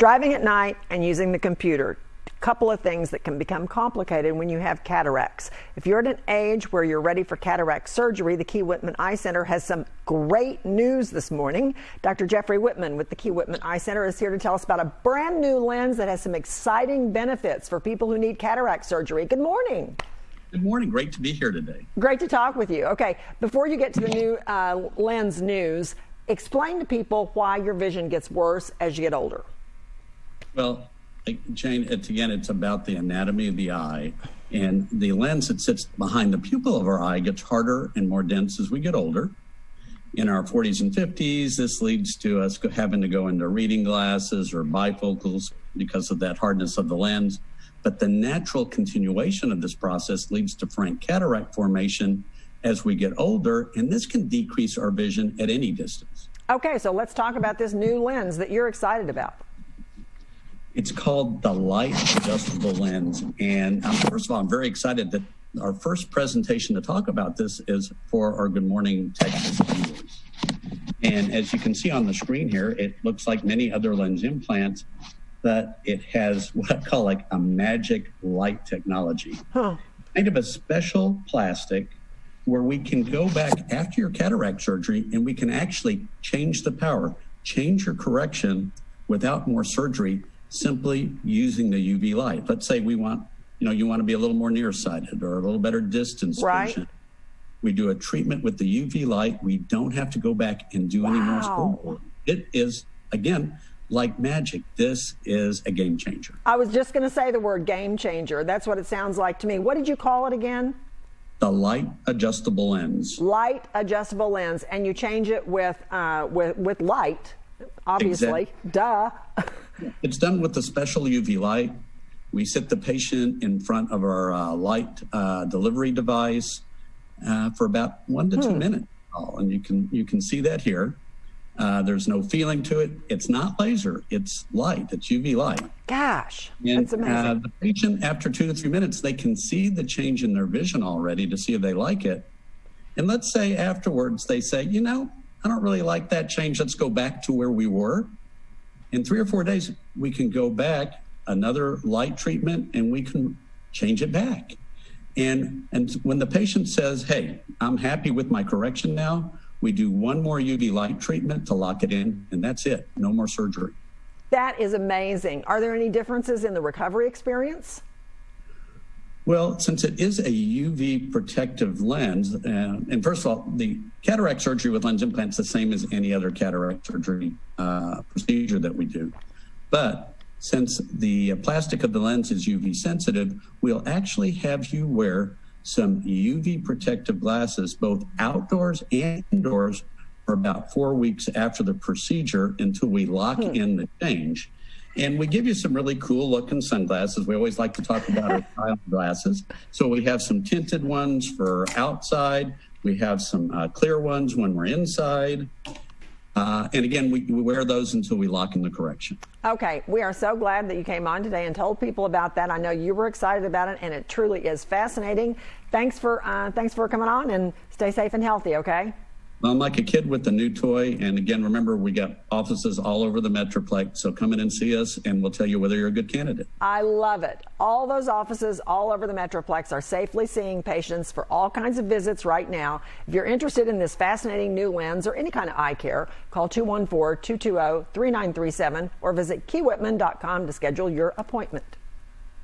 Driving at night and using the computer. Couple of things that can become complicated when you have cataracts. If you're at an age where you're ready for cataract surgery, the Key-Whitman Eye Center has some great news this morning. Dr. Jeffrey Whitman with the Key-Whitman Eye Center is here to tell us about a brand new lens that has some exciting benefits for people who need cataract surgery. Good morning. Good morning. Great to be here today. Great to talk with you. Okay, before you get to the new lens news, explain to people why your vision gets worse as you get older. Well, Jane, it's about the anatomy of the eye, and the lens that sits behind the pupil of our eye gets harder and more dense as we get older. In our 40s and 50s, this leads to us having to go into reading glasses or bifocals because of that hardness of the lens. But the natural continuation of this process leads to frank cataract formation as we get older, and this can decrease our vision at any distance. Okay, so let's talk about this new lens that you're excited about. It's called the Light Adjustable Lens. And first of all, I'm very excited that our first presentation to talk about this is for our Good Morning Texas viewers. And as you can see on the screen here, it looks like many other lens implants, but it has what I call like a magic light technology. Kind of a special plastic where we can go back after your cataract surgery and we can actually change the power, change your correction without more surgery, simply using the UV light. Let's say we want, you want to be a little more nearsighted or a little better distance vision. We do a treatment with the UV light. We don't have to go back and do any more surgery. It is, again, like magic. This is a game changer. I was just going to say the word game changer. That's what it sounds like to me. What did you call it again? The Light Adjustable Lens. Light Adjustable Lens. And you change it with light, obviously. Exactly. Duh. It's done with a special UV light. We sit the patient in front of our light delivery device for about 1 to 2 minutes. And you can see that here. There's no feeling to it. It's not laser. It's light. It's UV light. Gosh, and, that's amazing. The patient, after 2 to 3 minutes, they can see the change in their vision already to see if they like it. And let's say afterwards they say, I don't really like that change. Let's go back to where we were. In 3 or 4 days, we can go back, another light treatment, and we can change it back. And when the patient says, hey, I'm happy with my correction now, we do one more UV light treatment to lock it in, and that's it. No more surgery. That is amazing. Are there any differences in the recovery experience? Well, since it is a UV protective lens, and first of all, the cataract surgery with lens implants is the same as any other cataract surgery procedure that we do. But since the plastic of the lens is UV sensitive, we'll actually have you wear some UV protective glasses, both outdoors and indoors, for about 4 weeks after the procedure until we lock in the change. And we give you some really cool looking sunglasses. We always like to talk about our style glasses. So we have some tinted ones for outside. We have some clear ones when we're inside. And again, we wear those until we lock in the correction. Okay, we are so glad that you came on today and told people about that. I know you were excited about it, and it truly is fascinating. Thanks for coming on, and stay safe and healthy, okay? I'm like a kid with a new toy. And again, remember, we got offices all over the Metroplex. So come in and see us, and we'll tell you whether you're a good candidate. I love it. All those offices all over the Metroplex are safely seeing patients for all kinds of visits right now. If you're interested in this fascinating new lens or any kind of eye care, call 214-220-3937 or visit keywhitman.com to schedule your appointment.